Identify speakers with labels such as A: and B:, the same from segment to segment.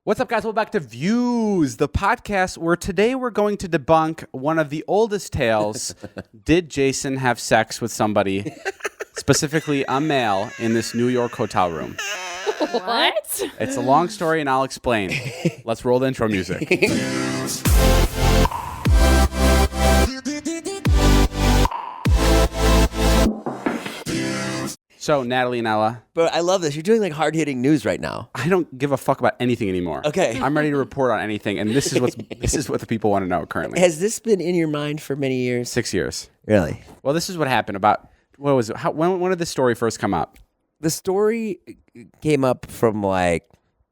A: What's up, guys? Welcome back to Views, the podcast where today we're going to debunk one of the oldest tales. Did Jason have sex with somebody, specifically a male, in this New York hotel room?
B: What?
A: It's a long story, and I'll explain. Let's roll the intro music. So, Natalie and Ella.
C: But I love this. You're doing like hard-hitting news right now.
A: I don't give a fuck about anything anymore.
C: Okay.
A: I'm ready to report on anything, and this is what the people want to know currently.
C: Has this been in your mind for many years?
A: 6 years.
C: Really?
A: Well, this is what happened about, what was it? When did this story first come up?
C: The story came up from like,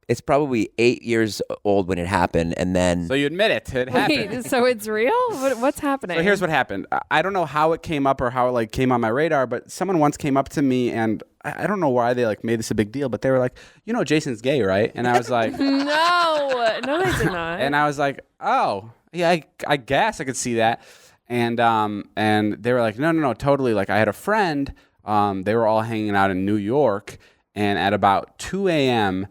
C: it's probably 8 years old when it happened, and then...
A: So you admit it happened.
B: Wait, so it's real? What's happening?
A: So here's what happened. I don't know how it came up or how it like came on my radar, but someone once came up to me, and I don't know why they like made this a big deal, but they were like, "You know, Jason's gay, right?" And I was like,
B: No, they did not.
A: and I was like, "Oh, yeah, I guess I could see that." And they were like, "No, totally." Like I had a friend. They were all hanging out in New York, and at about 2 a.m.,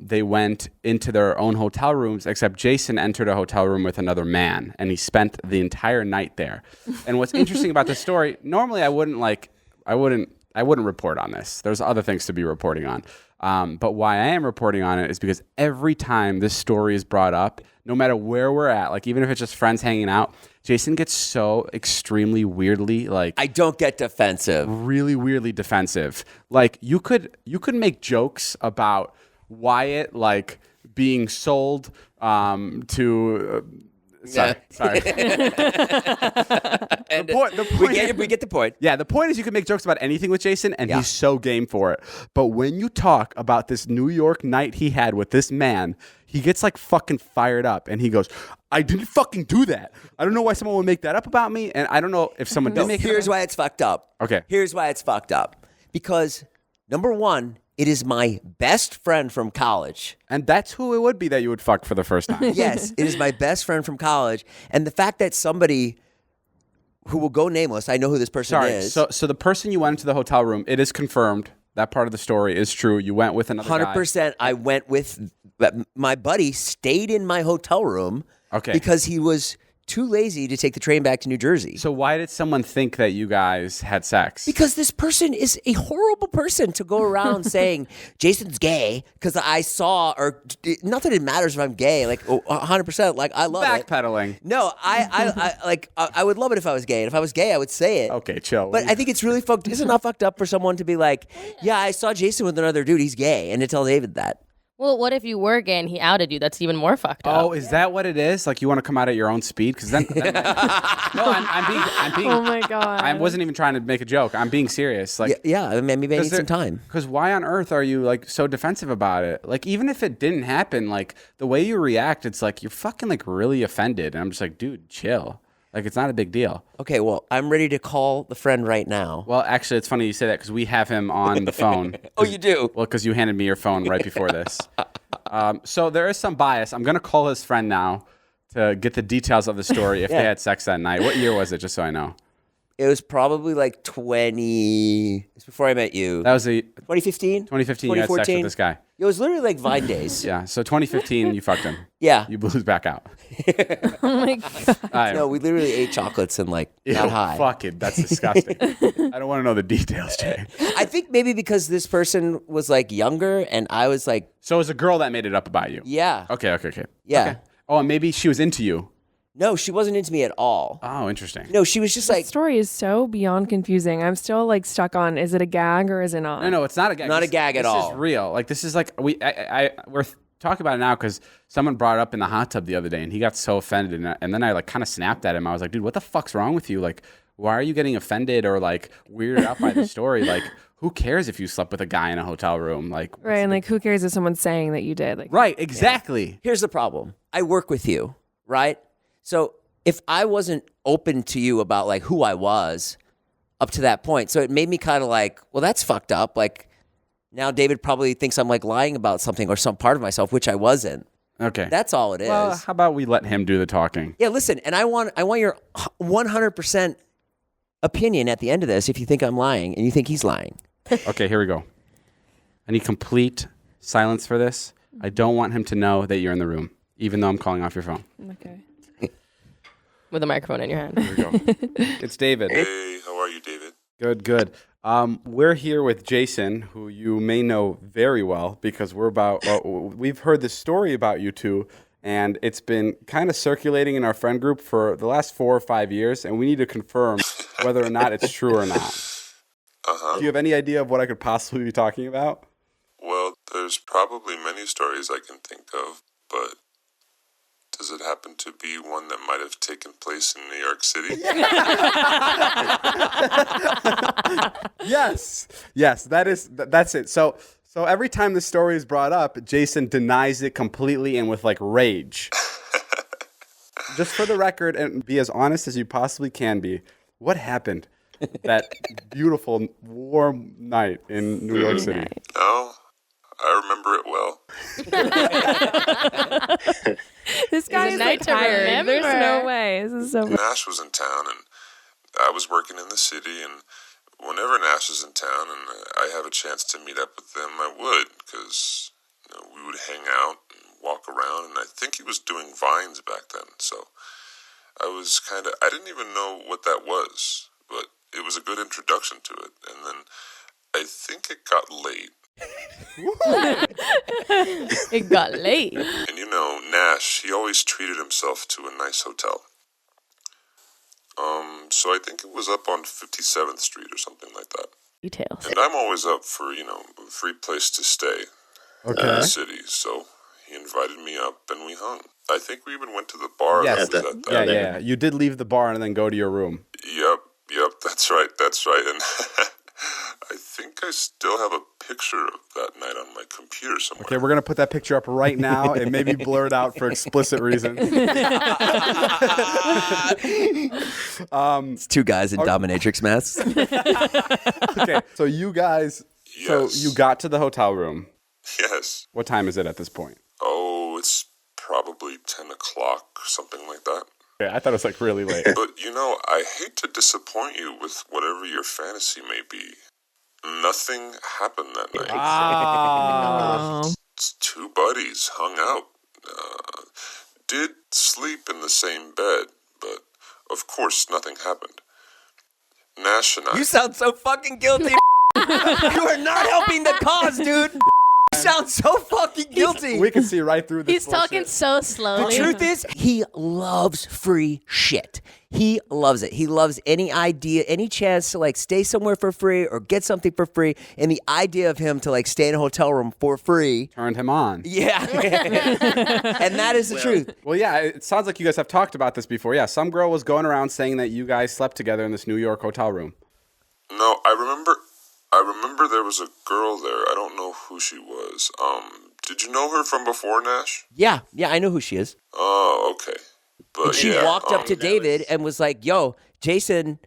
A: they went into their own hotel rooms, except Jason entered a hotel room with another man, and he spent the entire night there. And what's interesting about this story, normally I wouldn't report on this. There's other things to be reporting on. But why I am reporting on it is because every time this story is brought up, no matter where we're at, like even if it's just friends hanging out, Jason gets so extremely weirdly like
C: I don't get defensive.
A: really weirdly defensive. Like you could make jokes about Wyatt like being sold to sorry.
C: And
A: The point
C: we get the point.
A: Yeah, the point is you can make jokes about anything with Jason, and he's so game for it. But when you talk about this New York night he had with this man, he gets like fucking fired up, and he goes, "I didn't fucking do that. I don't know why someone would make that up about me, and I don't know if someone did make it up."
C: Here's why it's fucked up.
A: Okay.
C: Here's why it's fucked up. Because, number one, it is my best friend from college.
A: And that's who it would be that you would fuck for the first time.
C: Yes, it is my best friend from college. And the fact that somebody who will go nameless, I know who this person is.
A: So the person you went into the hotel room, it is confirmed. That part of the story is true. You went with another guy.
C: 100%. I went with my buddy, stayed in my hotel room because he was too lazy to take the train back to New Jersey.
A: So why did someone think that you guys had sex?
C: Because this person is a horrible person to go around saying Jason's gay because I saw, or not that it matters if I'm gay, like 100%, like I love it.
A: Backpedaling.
C: No, I would love it if I was gay. And if I was gay, I would say it.
A: Okay, chill.
C: But I think it's really fucked. Is it not fucked up for someone to be like, yeah, I saw Jason with another dude, he's gay, and to tell David that?
B: Well, what if you were gay and he outed you? That's even more fucked up.
A: Oh, is that what it is? Like you want to come out at your own speed? Because then no, I'm being.
B: Oh my God.
A: I wasn't even trying to make a joke. I'm being serious. Like
C: yeah, maybe I need some time.
A: Because why on earth are you like so defensive about it? Like even if it didn't happen, like the way you react, it's like you're fucking like really offended. And I'm just like, dude, chill. Like it's not a big deal.
C: Okay, well, I'm ready to call the friend right now.
A: Well, actually, it's funny you say that because we have him on the phone.
C: Oh, you do?
A: Well, because you handed me your phone right before this. So there is some bias. I'm going to call his friend now to get the details of the story if they had sex that night. What year was it, just so I know?
C: It was probably like 20... It's before I met you.
A: That was
C: 2015?
A: 2015, you had sex with this guy.
C: It was literally like Vine days.
A: Yeah, so 2015, you fucked him.
C: Yeah.
A: You blew his back out.
B: Oh my God.
A: All right.
C: No, we literally ate chocolates and like got high.
A: Fuck it. That's disgusting. I don't want to know the details, Jay.
C: I think maybe because this person was like younger and I was like...
A: So it was a girl that made it up about you?
C: Yeah.
A: Okay.
C: Yeah.
A: Okay. Oh, and maybe she was into you.
C: No, she wasn't into me at all.
A: Oh, interesting.
C: No, she was just
B: The
C: like...
B: story is so beyond confusing. I'm still like stuck on, is it a gag or is it not?
A: No, it's not a gag.
C: Not a gag at all.
A: This is real. Like this is like we're talking about it now because someone brought it up in the hot tub the other day and he got so offended and then I like kind of snapped at him. I was like, dude, what the fuck's wrong with you? Like, why are you getting offended or like weirded out by the story? Like, who cares if you slept with a guy in a hotel room? Like,
B: Right, and like who cares if someone's saying that you did? Like,
A: right, exactly.
C: Here's the problem. I work with you, right? So if I wasn't open to you about like who I was up to that point, so it made me kind of like, well, that's fucked up. Like now David probably thinks I'm like lying about something or some part of myself, which I wasn't.
A: Okay.
C: That's all it is.
A: Well, how about we let him do the talking?
C: Yeah, listen, and I want your 100% opinion at the end of this if you think I'm lying and you think he's lying.
A: Okay, here we go. I need complete silence for this. I don't want him to know that you're in the room, even though I'm calling off your phone.
B: Okay.
D: With a microphone in your hand.
A: There we go. It's David.
E: Hey, how are you, David?
A: Good, good. We're here with Jason, who you may know very well because we've heard this story about you two, and it's been kind of circulating in our friend group for the last 4 or 5 years, and we need to confirm whether or not it's true or not. Do you have any idea of what I could possibly be talking about?
E: Well, there's probably many stories I can think of, but does it happen to be one that might have taken place in New York City?
A: Yes, that's it. So every time the story is brought up, Jason denies it completely and with like rage. Just for the record, and be as honest as you possibly can be, what happened that beautiful warm night in New York City?
E: No, I remember it well.
B: This guy is like
D: night to
B: tired.
D: remember.
B: There's no way. This is so.
E: Nash was in town, and I was working in the city, and whenever Nash is in town and I have a chance to meet up with them, I would, because we would hang out and walk around, and I think he was doing vines back then, so I didn't even know what that was, but it was a good introduction to it, and then I think it got late.
D: It got late.
E: And Nash, he always treated himself to a nice hotel. So I think it was up on 57th Street or something like that.
D: Details.
E: And I'm always up for, a free place to stay in the city. So he invited me up and we hung. I think we even went to the bar.
A: Yes,
E: that was at that.
A: yeah. You did leave the bar and then go to your room.
E: Yep, that's right. And I think I still have a picture of that night on my computer somewhere.
A: Okay, we're going to put that picture up right now and maybe blur it out for explicit reasons.
C: It's two guys in dominatrix masks.
A: Okay, so you guys,
E: Yes.
A: so you got to the hotel room.
E: Yes.
A: What time is it at this point?
E: Oh, it's probably 10 o'clock, something like that.
A: Yeah, I thought it was like really late.
E: But, I hate to disappoint you with whatever your fantasy may be. Nothing happened that night.
B: Oh.
E: Two buddies hung out. Did sleep in the same bed, but of course nothing happened. Nash and I...
C: You sound so fucking guilty. You are not helping the cause, dude. You sound so fucking guilty.
A: We can see right through this
D: He's talking
A: bullshit.
D: so
C: The
D: slowly.
C: truth is, he loves free shit. He loves it. He loves any idea, any chance to like stay somewhere for free or get something for free. And the idea of him to like stay in a hotel room for free.
A: Turned him on.
C: Yeah. And that is the truth.
A: Well, yeah, it sounds like you guys have talked about this before. Yeah, some girl was going around saying that you guys slept together in this New York hotel room.
E: No, I remember there was a girl there. I don't know who she was. Did you know her from before, Nash?
C: Yeah, I know who she is.
E: Oh, okay. But
C: And she
E: yeah,
C: walked up to David and was like, yo, Jason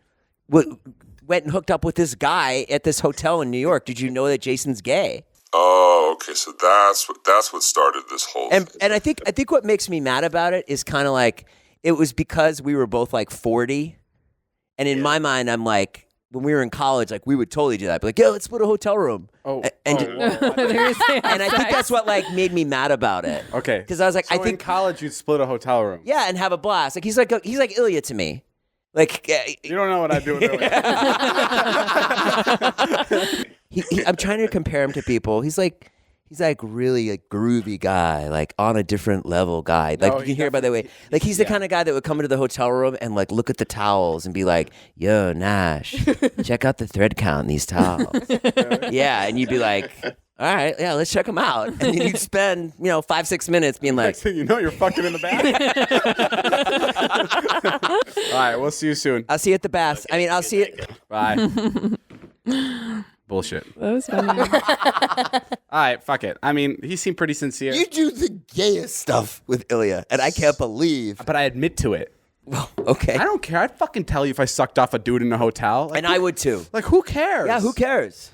C: went and hooked up with this guy at this hotel in New York. Did you know that Jason's gay?
E: Oh, okay. So that's what started this whole
C: And
E: thing.
C: and I think what makes me mad about it is kind of like it was because we were both like 40, and in my mind I'm like, when we were in college, like we would totally do that. Be like, yo, let's split a hotel room.
A: Oh,
C: and
B: And
C: I think that's what like made me mad about it.
A: okay.
C: Because I was like,
A: So
C: I
A: in
C: think
A: college you'd split a hotel room.
C: yeah, and have a blast. Like he's like Ilya to me. Like
A: You don't know what I do with it.
C: I'm trying to compare him to people. He's like really like groovy guy, like on a different level guy. Like
A: No,
C: you
A: he
C: can hear by the way, like he's the kind of guy that would come into the hotel room and like look at the towels and be like, "Yo, Nash, check out the thread count in these towels." Yeah, and you'd be like, "All right, yeah, let's check them out." And then you'd spend 5-6 minutes being like,
A: Next thing you know, you're fucking in the back. All right, we'll see you soon.
C: "I'll see you at the baths." I mean, I'll see it.
A: Bye. Bullshit.
B: That was funny.
A: All right, fuck it. I mean, he seemed pretty sincere.
C: You do the gayest stuff with Ilya, and I can't believe.
A: But I admit to it.
C: Well, okay.
A: I don't care. I'd fucking tell you if I sucked off a dude in a hotel. Like,
C: And I would too.
A: Like, who cares?
C: Yeah, who cares?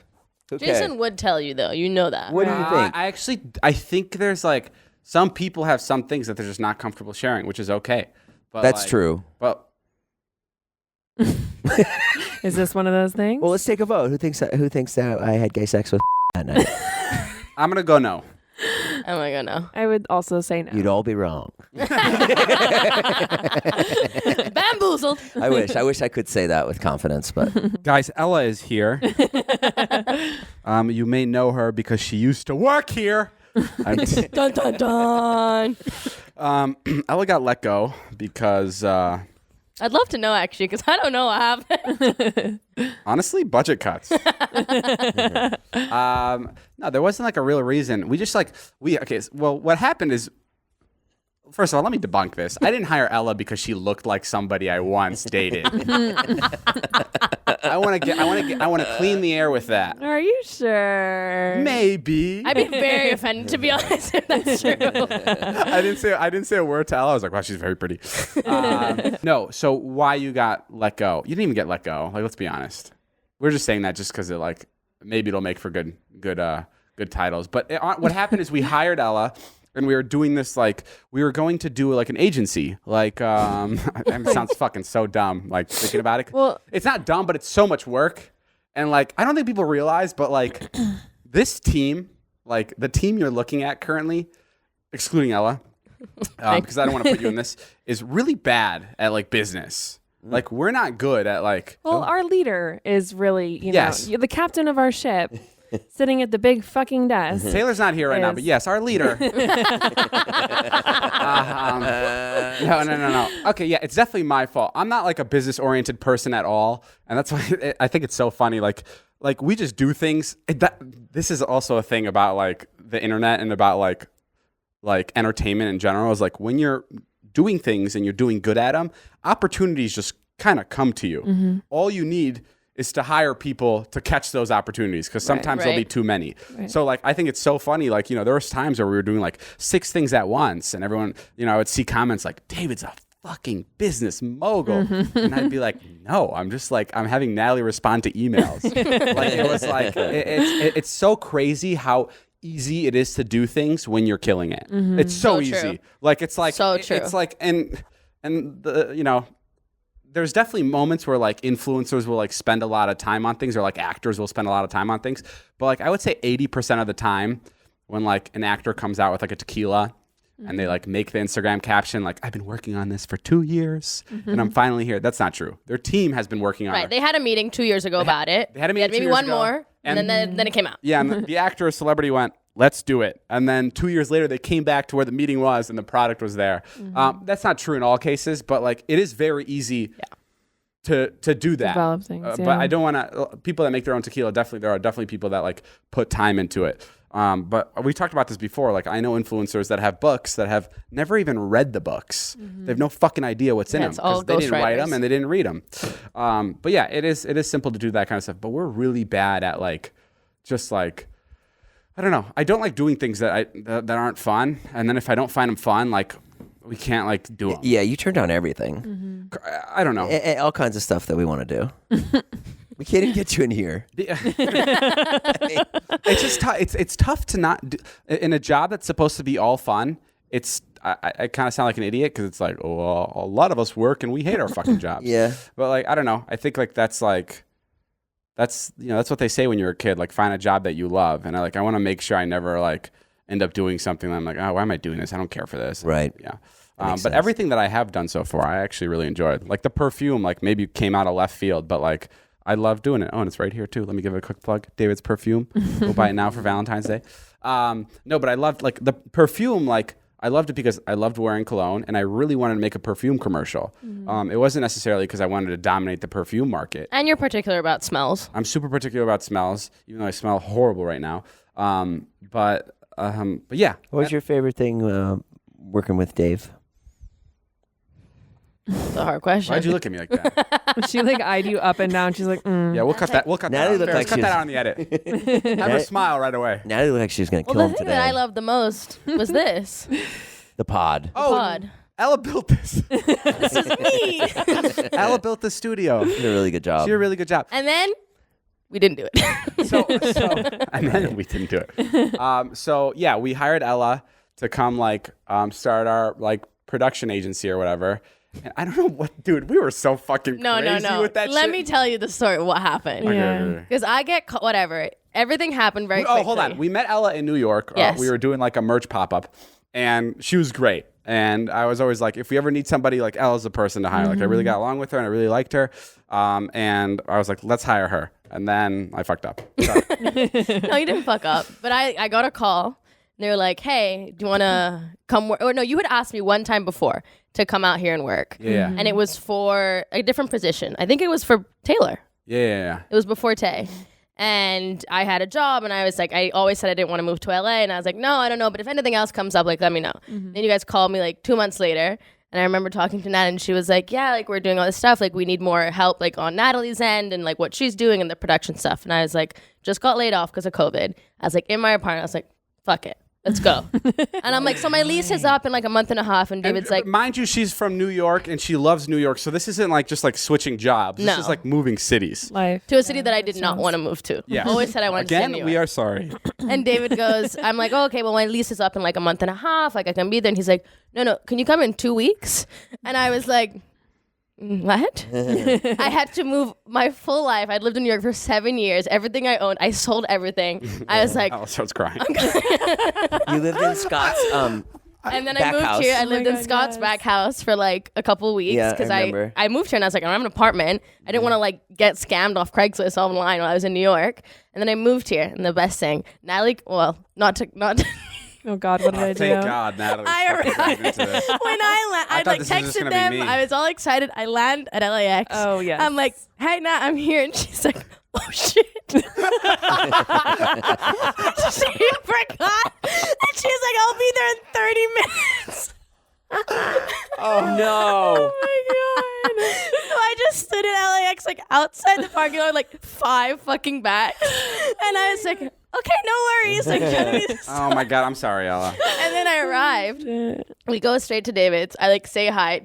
C: Who cares?
D: Jason would tell you though. You know that.
C: What do you think?
A: I think there's like, some people have some things that they're just not comfortable sharing, which is okay. But
C: That's
A: like,
C: true.
A: But
B: Is this one of those things?
C: Well, let's take a vote. Who thinks that I had gay sex with that night?
A: I'm going to go no.
D: Oh my god, no.
B: I would also say no.
C: You'd all be wrong.
D: Bamboozled.
C: I wish I could say that with confidence, but
A: Guys, Ella is here. You may know her because she used to work here.
D: Dun dun dun.
A: Ella got let go because
D: I'd love to know actually, because I don't know what happened.
A: honestly, budget cuts. No, there wasn't like a real reason. We just well, what happened is, first of all, let me debunk this. I didn't hire Ella because she looked like somebody I once dated. I want to clean the air with that.
B: Are you sure?
A: Maybe.
D: I'd be very offended, to be honest, if that's true.
A: I didn't say a word to Ella. I was like, wow, she's very pretty. No, so why you got let go? You didn't even get let go. Like, let's be honest. We're just saying that just because it like maybe it'll make for good titles. But what happened is we hired Ella. And we were doing this like we were going to do like an agency. Like it sounds fucking so dumb. Like thinking about it.
B: Well,
A: it's not dumb, but it's so much work. And like I don't think people realize, but like this team, like the team you're looking at currently, excluding Ella, because I don't want to put you in this, is really bad at like business. Like we're not good at like.
B: Well, our leader is really,
A: Yes.
B: you're the captain of our ship, sitting at the big fucking desk.
A: Taylor's not here right now, but yes, our leader. No. Okay, yeah, it's definitely my fault. I'm not like a business-oriented person at all, and that's why I think it's so funny. Like we just do things. This is also a thing about like the internet and about like entertainment in general. Is like when you're doing things and you're doing good at them, opportunities just kind of come to you. Mm-hmm. All you need is to hire people to catch those opportunities because sometimes there'll be too many. Right. So like I think it's so funny. Like there was times where we were doing like 6 things at once, and everyone I would see comments like David's a fucking business mogul, and I'd be like, no, I'm just like I'm having Natalie respond to emails. Like it was like it's so crazy how easy it is to do things when you're killing it. Mm-hmm. It's so easy.
D: True.
A: Like it's like
D: so true.
A: It's like and the there's definitely moments where like influencers will like spend a lot of time on things, or like actors will spend a lot of time on things. But like I would say 80% of the time when like an actor comes out with like a tequila and they like make the Instagram caption like I've been working on this for 2 years and I'm finally here. That's not true. Their team has been working on it.
D: Right. They had a meeting 2 years ago about it.
A: They had a meeting
D: maybe
A: 2 years
D: one
A: ago,
D: more, and then it came out.
A: Yeah, and the actor or celebrity went, let's do it. And then 2 years later, they came back to where the meeting was and the product was there. That's not true in all cases, but like it is very easy to do that.
B: Develop things,
A: But I don't want to, people that make their own tequila, there are definitely people that like put time into it. But we talked about this before. Like I know influencers that have books that have never even read the books. They have no fucking idea what's in them because they didn't write them and they didn't read them. But yeah, it is simple to do that kind of stuff. But we're really bad at like, just like, I don't know. I don't like doing things that aren't fun. And then if I don't find them fun, like we can't like do them.
C: Yeah, you turn down everything.
A: I don't know.
C: All kinds of stuff that we want to do. We can't even get you in here.
A: It's just tough. It's tough to not do, in a job that's supposed to be all fun. I kind of sound like an idiot because it's like, oh, a lot of us work and we hate our fucking jobs.
C: Yeah.
A: But like, I don't know. I think like that's what they say when you're a kid. Like, find a job that you love, and I want to make sure I never like end up doing something that I'm like, oh, why am I doing this? I don't care for this.
C: Right.
A: Yeah. But everything that I have done so far, I actually really enjoyed. Like the perfume, like maybe came out of left field, but like I love doing it. Oh, and it's right here too. Let me give it a quick plug. David's Perfume. Go buy it now for Valentine's Day. No, but I loved like the perfume. Like I loved it because I loved wearing cologne, and I really wanted to make a perfume commercial. It wasn't necessarily because I wanted to dominate the perfume market.
D: And you're particular about smells.
A: I'm super particular about smells, even though I smell horrible right now. But yeah.
C: What was your favorite thing working with Dave?
D: That's a hard question.
A: Why'd you look at me like that?
B: She like eyed you up and down. She's like,
A: Yeah, we'll cut that. We'll cut
C: Natalie
A: that out.
C: looked like
A: Cut
C: she
A: that
C: was-
A: out on the edit. Have her smile right away.
C: Natalie looked like she was going to
D: Well,
C: kill
D: the
C: him
D: thing
C: today.
D: that I loved the most was this.
C: The pod.
D: Pod.
A: Ella built this.
D: This is me.
A: Ella built the studio.
C: She did a really good job.
A: She did a really good job.
D: And then we didn't do it.
A: So and then we didn't do it. So yeah, we hired Ella to come like start our like production agency or whatever. And I don't know what, dude. We were so fucking
D: No.
A: crazy with that
D: Let
A: shit.
D: me tell you the story of what happened.
A: Okay,
B: Yeah.
A: okay.
D: Because I get whatever. everything happened very
A: Oh,
D: quickly.
A: hold on. We met Ella in New York.
D: Yes.
A: We were doing like a merch pop-up, and she was great. And I was always like, if we ever need somebody, like Ella's the person to hire. Like I really got along with her, and I really liked her. And I was like, let's hire her. And then I fucked up. Sorry.
D: No, you didn't fuck up. But I got a call. They were like, hey, do you want to come work? Or no, you had asked me one time before to come out here and work.
A: Yeah.
D: And it was for a different position. I think it was for Taylor.
A: Yeah.
D: It was before Tay. And I had a job, and I was like, I always said I didn't want to move to LA. And I was like, no, I don't know. But if anything else comes up, like, let me know. Then you guys called me like 2 months later. And I remember talking to Nat, and she was like, yeah, like, we're doing all this stuff. Like, we need more help, like, on Natalie's end and, like, what she's doing and the production stuff. And I was like, just got laid off because of COVID. I was like, in my apartment, I was like, fuck it. Let's go. And I'm like, so my lease is up in like a month and a half. And David's like,
A: mind you, she's from New York and she loves New York. So this isn't like just like switching jobs. This
D: No.
A: is like moving cities.
B: Life.
D: to a city that I did not want to move to.
A: Yeah.
D: Always said I wanted to stay in New
A: Again,
D: York.
A: we are sorry.
D: And David goes, I'm like, oh, okay, well, my lease is up in like a month and a half. Like, I can be there. And he's like, no, can you come in 2 weeks? And I was like, what? I had to move my full life. I'd lived in New York for 7 years. Everything I owned, I sold everything. I was like,
A: Oh, starts crying.
C: You lived in Scott's
D: and then I
C: back
D: moved
C: house.
D: here. I
B: Oh
D: lived
B: my
D: in
B: God,
D: Scott's
B: yes.
D: back house for like a couple weeks
C: Yeah, I
D: because
C: remember.
D: I moved here and I was like, I don't have an apartment. I didn't want to like get scammed off Craigslist online while I was in New York. And then I moved here, and the best thing, Natalie, well, not
B: Oh God, what did I do?
A: Thank God, Natalie.
D: I arrived
A: into this.
D: when I
A: thought
D: like
A: this was just
D: texted
A: gonna be
D: them.
A: me.
D: I was all excited. I land at LAX.
B: Oh, yes.
D: I'm like, hey Nat, I'm here, and she's like, oh shit. She forgot, and she's like, I'll be there in 30 minutes.
C: Oh no.
D: Oh my god. So I just stood in LAX like outside the parking lot like 5 fucking bags. And I was like, okay, no worries. Like, get me this
A: Oh my God, I'm sorry, Ella.
D: And then I arrived. We go straight to David's. I like say hi.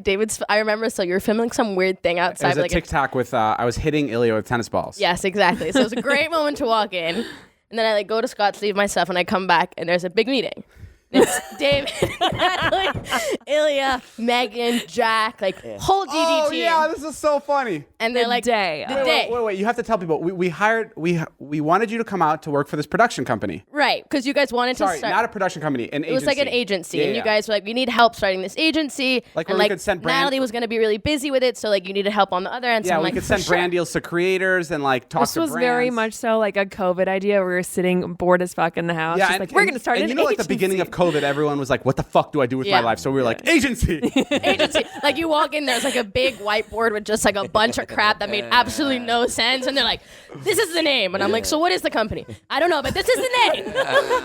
D: I remember, so you were filming some weird thing
A: It
D: outside.
A: was a
D: like
A: TikTok with, I was hitting Ilya with tennis balls.
D: yes, exactly. So it was a great moment to walk in. And then I like go to Scott's, leave my stuff, and I come back, and there's a big meeting. It's David, Natalie, Ilya, Megan, Jack, like whole DD
A: Oh
D: team.
A: yeah, this is so funny.
D: And they're like,
B: day.
D: the
B: Wait,
D: day.
A: Wait, you have to tell people. We wanted you to come out to work for this production company.
D: Right, because you guys wanted
A: Sorry,
D: to start.
A: not a production company, an agency.
D: It was like an agency,
A: Yeah,
D: and you
A: yeah.
D: guys were like, we need help starting this agency.
A: Like,
D: and
A: where we could send brand-
D: Natalie was going to be really busy with it, so like you needed help on the other end. So
A: Yeah,
D: I'm
A: we
D: like,
A: could
D: for
A: send
D: sure.
A: brand deals to creators and like talk
B: This
A: to
B: was
A: brands.
B: very much so like a COVID idea. We were sitting bored as fuck in the house.
A: Yeah,
B: just
A: and,
B: like, we're going to start
A: and
B: an
A: you know, like the
B: agency.
A: beginning of COVID, everyone was like, "What the fuck do I do with my
D: Yeah.
A: life?" So we were like, "Agency."
D: Agency. Like you walk in, there's like a big whiteboard with just like a bunch of crap that made absolutely no sense, and they're like, "This is the name," and I'm like, "So what is the company?" I don't know, but this is the name.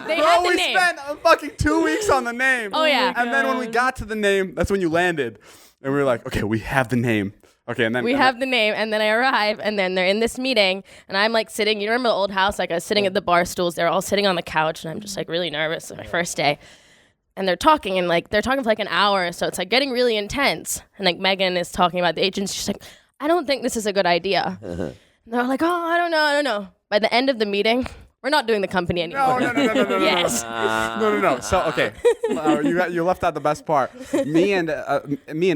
D: They have the
A: we
D: name.
A: spent fucking 2 weeks on the name.
D: Oh, yeah.
A: And then when we got to the name, that's when you landed, and we were like, "Okay, we have the name." Okay, and then
D: We have the name, and then I arrive, and then they're in this meeting, and I'm like sitting. You remember the old house? Like I was sitting at the bar stools. They're all sitting on the couch, and I'm just like really nervous. It's my first day, and they're talking, and like they're talking for like an hour, so it's like getting really intense. And like Megan is talking about the agency. She's like, "I don't think this is a good idea." And they're like, "Oh, I don't know." By the end of the meeting, we're not doing the company anymore.
A: No.
D: Yes.
A: No. So okay, you left out the best part. Me and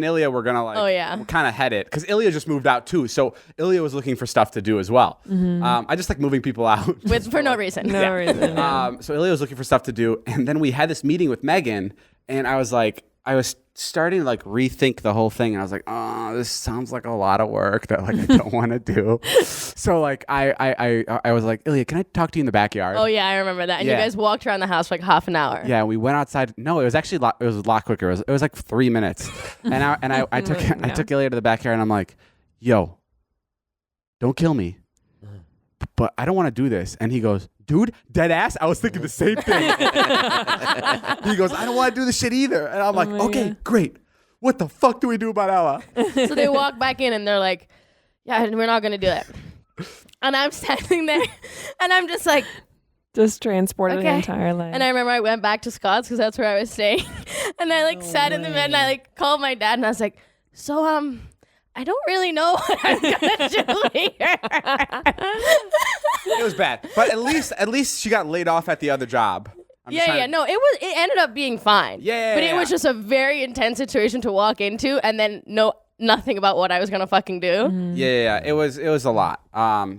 A: Ilya were gonna like,
D: Oh, yeah.
A: kind of head it because Ilya just moved out too. So Ilya was looking for stuff to do as well. I just like moving people out
D: For no reason.
B: No reason.
A: So Ilya was looking for stuff to do, and then we had this meeting with Megan, and I was starting to like rethink the whole thing, and I was like, oh, this sounds like a lot of work that like I don't want to do. So like I was like, Ilya, can I talk to you in the backyard?
D: Oh yeah, I remember that. And you
A: Yeah.
D: guys walked around the house for like half an hour.
A: Yeah, we went outside. No, it was actually it was a lot quicker. It was like 3 minutes, and I took Ilya to the backyard, and I'm like, yo, don't kill me, but I don't want to do this. And he goes, dude, dead ass. I was thinking the same thing. He goes, I don't want to do this shit either. And I'm like,
B: my
A: okay,
B: God.
A: great. What the fuck do we do about Ella?
D: So they walk back in and they're like, yeah, we're not going to do it. And I'm standing there and I'm just like,
B: Just transported
D: okay.
B: an entire life.
D: And I remember I went back to Scott's because that's where I was staying. And I like sat in the bed and I like called my dad and I was like, so, I don't really know what I'm gonna do here.
A: It was bad, but at least she got laid off at the other job.
D: No, it ended up being fine.
A: Yeah,
D: but it
A: yeah.
D: was just a very intense situation to walk into, and then nothing about what I was gonna fucking do.
A: Yeah. It was a lot.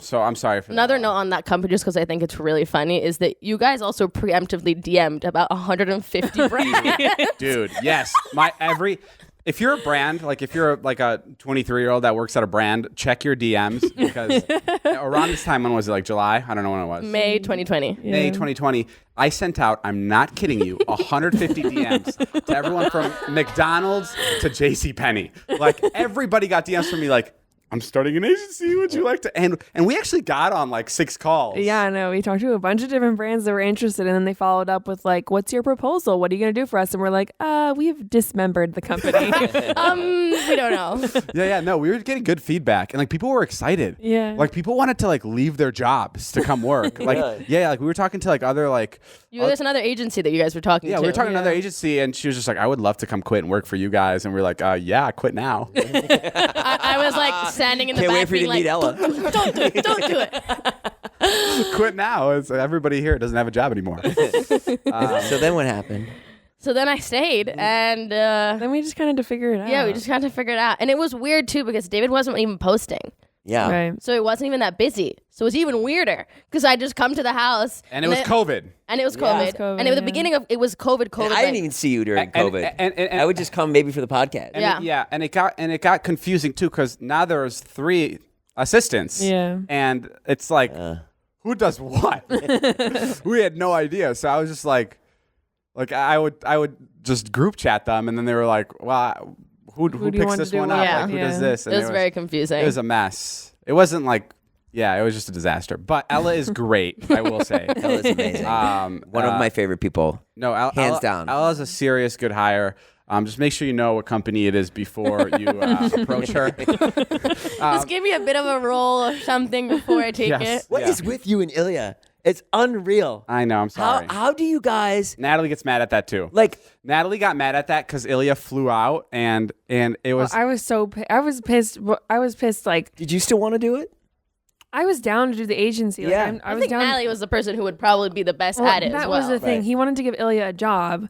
A: So I'm sorry for
D: Another
A: that.
D: note on that company, just because I think it's really funny, is that you guys also preemptively DM'd about 150 brands.
A: Dude, yes. If you're a brand, like if you're like a 23-year-old that works at a brand, check your DMs because around this time, when was it? Like July? I don't know when it was.
D: May 2020.
A: May 2020. I sent out, I'm not kidding you, 150 DMs to everyone from McDonald's to JCPenney. Like everybody got DMs from me like, I'm starting an agency. Would you like to? And we actually got on like 6 calls.
B: Yeah, no, we talked to a bunch of different brands that were interested, and then they followed up with like, "What's your proposal? What are you gonna do for us?" And we're like, we've dismembered the company."
D: We don't know.
A: Yeah. No, we were getting good feedback, and like people were excited.
B: Yeah.
A: Like people wanted to like leave their jobs to come work. Like like we were talking to like other like.
D: There's another agency that you guys were talking to.
A: Yeah, we were talking to another agency, and she was just like, "I would love to come quit and work for you guys." And we are like, "Yeah, quit now."
D: I was like standing in the
C: Can't
D: back
C: wait for you
D: being
C: to
D: like,
C: meet Ella.
D: don't do it, don't do it.
A: Quit now. It's everybody here doesn't have a job anymore.
C: So then what happened?
D: So then I stayed, and
B: Then we just kind of had to figure it out.
D: yeah, we just kind of figured it out. And it was weird too because David wasn't even posting.
C: Yeah.
B: Right.
D: So it wasn't even that busy. So it was even weirder because I just come to the house.
A: And it was COVID.
D: And it was
B: Yeah.
D: COVID.
B: It was COVID,
D: And at the
B: yeah.
D: beginning of it was COVID.
C: And I didn't even see you during COVID.
A: and
C: I would just come maybe for the podcast.
D: Yeah.
A: And it got confusing too because now there's 3 assistants.
B: Yeah.
A: And it's like, who does what? We had no idea. So I was just like I would just group chat them, and then they were like, well, who
B: do you
A: picks
B: want to
A: this
B: do
A: one
B: what?
A: up?
D: Yeah.
A: Like, who
B: Yeah.
A: does this? And
D: It was very confusing.
A: It was a mess. It wasn't like, it was just a disaster. But Ella is great, I will say.
C: Ella's amazing. One of my favorite people.
A: No,
C: Hands down.
A: Ella's a serious good hire. Just make sure you know what company it is before you approach her.
D: Just give me a bit of a roll or something before I take
A: Yes.
D: it.
C: What is with you and Ilya? It's unreal.
A: I know, I'm sorry.
C: How do you guys
A: Natalie gets mad at that too.
C: like?
A: Natalie got mad at that because Ilya flew out, and it was.
B: I was I was pissed. I was pissed. Like
C: Did you still want to do it?
B: I was down to do the agency. Like,
C: Yeah.
B: I
D: I
B: was
D: think
B: down.
D: Natalie was the person who would probably be the best
B: Well,
D: at it
B: that
D: as well.
B: was the thing.
C: Right.
B: He wanted to give Ilya a job,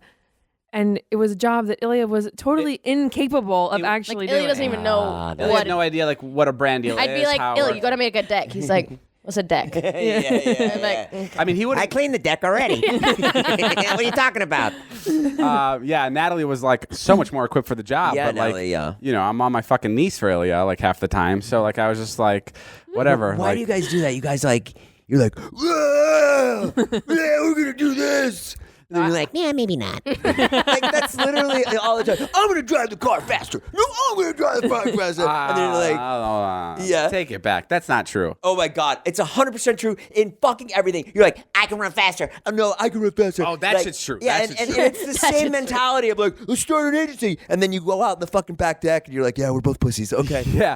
B: and it was a job that Ilya was totally incapable of actually
D: Like,
B: doing.
D: Ilya doesn't even know
C: no.
A: Ilya
D: what
A: had no idea like what a brand deal is.
D: I'd be like,
A: how it
D: Ilya,
A: works.
D: you gotta make a deck. He's like, what's a deck?
C: yeah.
D: I'm like, "Mm."
A: I mean, he would.
C: I cleaned the deck already. What are you talking about?
A: Natalie was like so much more equipped for the job.
C: Yeah,
A: but like,
C: Natalie, yeah.
A: you know, I'm on my fucking knees for Ilya like half the time. So like, I was just like, whatever.
C: Why
A: like,
C: do you guys do that? You guys like, you're like, "Whoa, yeah, we're gonna do this. And then you're like, yeah, maybe not. Like that's literally all the time. I'm gonna drive the car faster. No, I'm gonna drive the car faster. And then you're like, yeah.
A: Take it back. That's not true.
C: oh my god, it's 100% true in fucking everything. You're like, I can run faster. Oh no, I can run faster.
A: Oh, that
C: Like,
A: shit's true.
C: Yeah,
A: That
C: and
A: shit's
C: it's
A: true.
C: the same mentality of like, let's start an agency, and then you go out in the fucking back deck, and you're like, yeah, we're both pussies. Okay.
A: Yeah.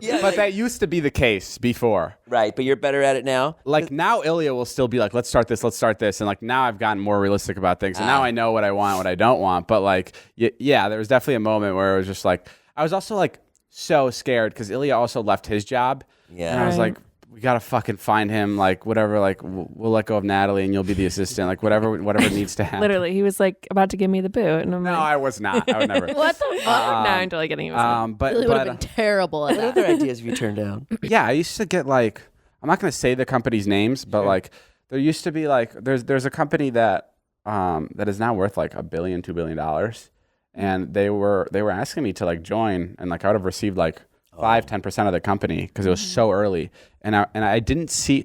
C: Yeah,
A: But that used to be the case before.
C: right, but you're better at it now.
A: Like now Ilya will still be like, let's start this. And like now I've gotten more realistic about things. And now I know what I want, what I don't want. But like, yeah, there was definitely a moment where it was just like, I was also like so scared because Ilya also left his job.
C: Yeah.
A: And I was
B: Right.
A: like, we got to fucking find him. Like whatever, like we'll let go of Natalie and you'll be the assistant. Like whatever needs to happen.
B: Literally, he was like about to give me the boot, and I'm
A: No,
B: like,
A: I was not. I would never.
D: what the fuck?
B: no, I'm totally kidding. He was like,
A: But,
D: Really would have
A: but
D: been terrible at
C: What
D: that.
C: other ideas have you turned down?
A: yeah, I used to get like, I'm not going to say the company's names, but like there used to be like, there's a company that is now worth like $1 billion, $2 billion. And they were asking me to like join, and like I would have received like 5-10% of the company because it was so early. And I didn't see,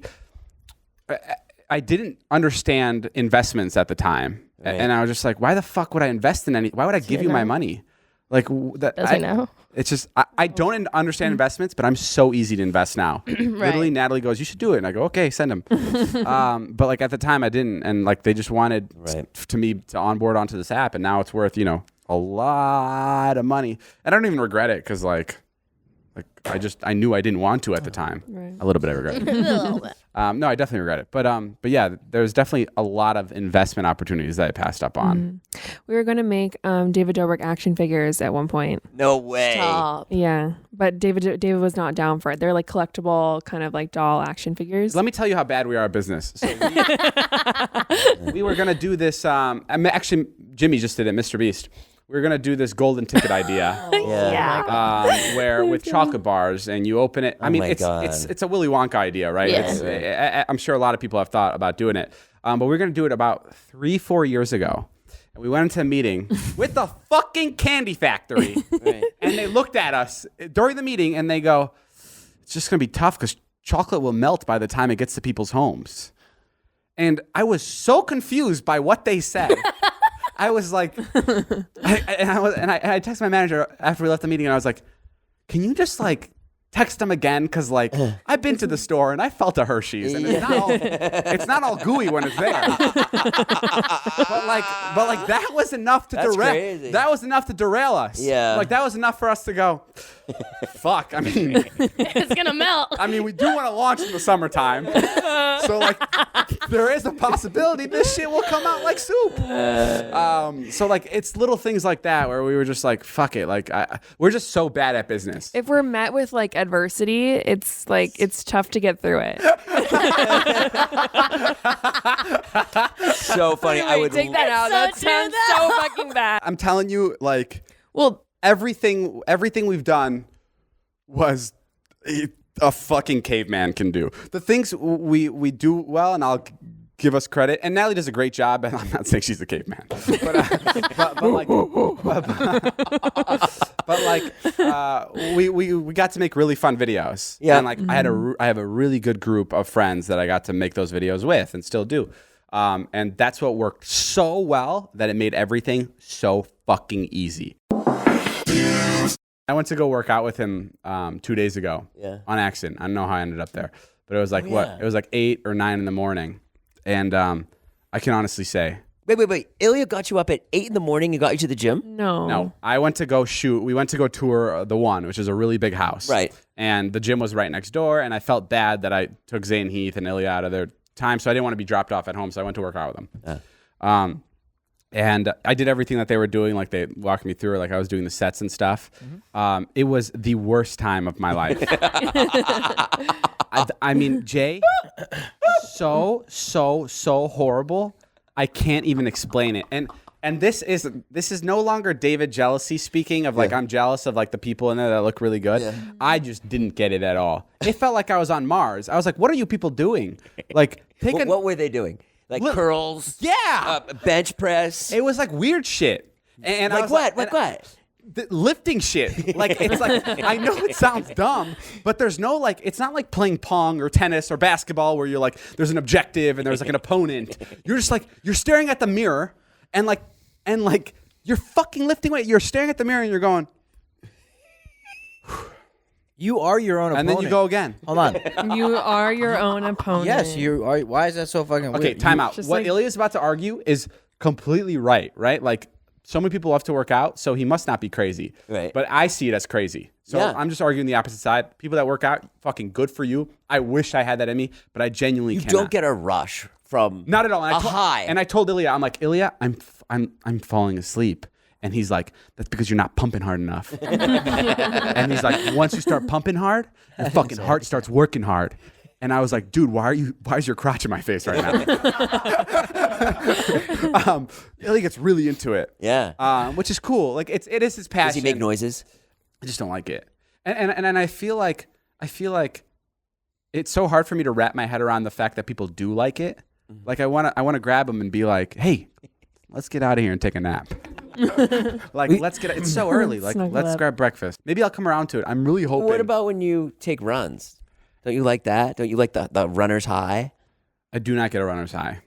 A: I didn't understand investments at the time.
C: Right.
A: And I was just like, why the fuck would I invest in why would I give you my money? Like that.
D: Does he know?
A: It's just I don't understand investments, but I'm so easy to invest now. Literally, Natalie goes, "You should do it," and I go, "Okay, send him." But like at the time, I didn't, and like they just wanted to me to onboard onto this app, and now it's worth a lot of money. And I don't even regret it because like I knew I didn't want to at the time.
B: Right.
A: A little bit I regret it.
D: A little bit.
A: No, I definitely regret it. But yeah, there's definitely a lot of investment opportunities that I passed up on.
B: we were going to make David Dobrik action figures at one point.
C: No way.
D: Stop.
B: Yeah, but David was not down for it. They're like collectible, kind of like doll action figures.
A: Let me tell you how bad we are at business. So we were going to do this. Actually, Jimmy just did it, Mr. Beast. we're gonna do this golden ticket idea. Where with chocolate bars and you open it. I mean, it's a Willy Wonka idea, right?
D: Yeah.
A: I'm sure a lot of people have thought about doing it, but we're gonna do it about 3-4 years ago. And we went into a meeting with the fucking candy factory, and they looked at us during the meeting and they go, "It's just gonna be tough because chocolate will melt by the time it gets to people's homes." And I was so confused by what they said. I was like, I texted my manager after we left the meeting, and I was like, "Can you just like text them again? Because like I've been to the store and I felt a Hershey's, and it's not all gooey when it's there." but like that was enough to derail.
C: Crazy.
A: That was enough to derail us.
C: Yeah.
A: Like that was enough for us to go. Fuck. I mean,
D: It's gonna melt.
A: I mean, we do want to launch in the summertime, so like there is a possibility this shit will come out like soup. So like it's little things like that where we were just like, fuck it. Like we're just so bad at business.
B: If we're met with like adversity, it's like it's tough to get through it.
C: So funny. I would
B: take that out. That
D: so
B: sounds
D: true,
B: so fucking bad.
A: I'm telling you, like
B: Well,
A: everything we've done was a fucking caveman can do. The things we do well, and I'll give us credit. And Natalie does a great job, and I'm not saying she's a caveman, we got to make really fun videos.
C: Yeah.
A: And like I have a really good group of friends that I got to make those videos with, and still do. And that's what worked so well that it made everything so fucking easy. I went to go work out with him 2 days ago on accident. I don't know how I ended up there, but it was like It was like 8 or 9 in the morning, and I can honestly say,
C: Wait. Ilya got you up at 8 in the morning and got you to the gym?
B: no.
A: I went to go shoot. We went to go tour the One, which is a really big house,
C: Right.
A: And the gym was right next door, and I felt bad that I took Zane Heath and Ilya out of their time, so I didn't want to be dropped off at home, so I went to work out with them. And I did everything that they were doing. Like they walked me through it, like I was doing the sets and stuff. It was the worst time of my life. I mean, Jay, so horrible. I can't even explain it. And this is no longer David jealousy speaking of like I'm jealous of like the people in there that look really good. Yeah. I just didn't get it at all. It felt like I was on Mars. I was like, what are you people doing? Like
C: What were they doing? Like curls?
A: Yeah.
C: Bench press?
A: It was like weird shit. And I
C: Like
A: was
C: what?
A: like,
C: What?
A: Lifting shit. Like it's like I know it sounds dumb, but there's no like it's not like playing pong or tennis or basketball where you're like there's an objective and there's like an opponent. You're just like you're staring at the mirror and you're fucking lifting weight. You're staring at the mirror and you're going.
F: You are your own opponent.
A: And then you go again.
F: Hold on.
B: You are your own opponent.
F: Yes, you are. Why is that so fucking weird?
A: Okay, time out.
B: just
A: What
B: like-
A: Ilya is about to argue is completely right? Like so many people love to work out, so he must not be crazy.
C: Right.
A: But I see it as crazy. So
C: Yeah.
A: I'm just arguing the opposite side. People that work out, fucking good for you. I wish I had that in me, but I genuinely
C: You
A: cannot.
C: don't get a rush from
A: Not at all. And
C: a high.
A: And I told Ilya, I'm like, Ilya, I'm falling asleep. And he's like, that's because you're not pumping hard enough. And he's like, once you start pumping hard, your fucking heart starts working hard. And I was like, dude, why is your crotch in my face right now? Ilya gets really into it.
C: Yeah.
A: Which is cool. Like it is his passion.
C: Does he make noises?
A: I just don't like it. And I feel like it's so hard for me to wrap my head around the fact that people do like it. Like I want to grab him and be like, hey, let's get out of here and take a nap. Let's get. It's so early. Like,
B: Snuggle
A: let's
B: up.
A: grab breakfast. Maybe I'll come around to it. I'm really hoping.
C: What about when you take runs? Don't you like that? Don't you like the runner's high?
A: I do not get a runner's high.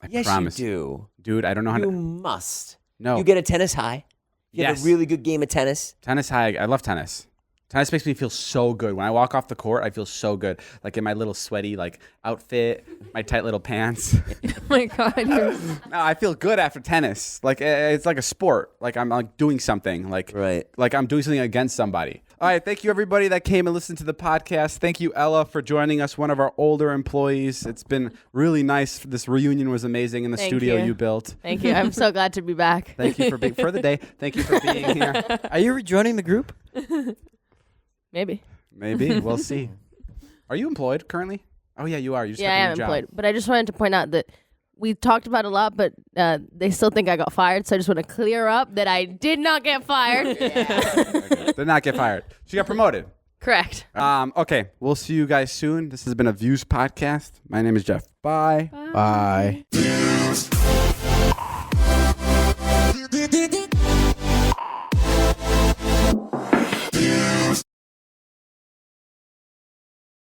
A: I
C: Yes,
A: promise.
C: you do.
A: Dude, I don't know how
C: You
A: to.
C: must.
A: No.
C: You get a tennis high. You
A: Yes.
C: have a really good game of tennis.
A: Tennis high. I love tennis. Tennis makes me feel so good. When I walk off the court, I feel so good. Like in my little sweaty outfit, my tight little pants.
B: Oh my God.
A: No, I feel good after tennis. Like it's like a sport. Like I'm like doing something. Like I'm doing something against somebody. All right, thank you everybody that came and listened to the podcast. Thank you, Ella, for joining us, one of our older employees. It's been really nice. This reunion was amazing in the
D: Thank
A: studio
D: you.
A: you built.
D: Thank you. I'm so glad to be back.
A: Thank you for being for the day. Thank you for being here.
F: Are you rejoining the group?
D: Maybe.
A: Maybe we'll see. Are you employed currently? Oh yeah, you are. You just
D: Yeah,
A: got
D: I
A: a
D: am
A: new job.
D: employed. But I just wanted to point out that we talked about it a lot, but they still think I got fired. So I just want to clear up that I did not get fired.
A: Did not get fired. She got promoted.
D: Correct.
A: Okay, we'll see you guys soon. This has been a Views podcast. My name is Jeff. Bye.
F: Bye.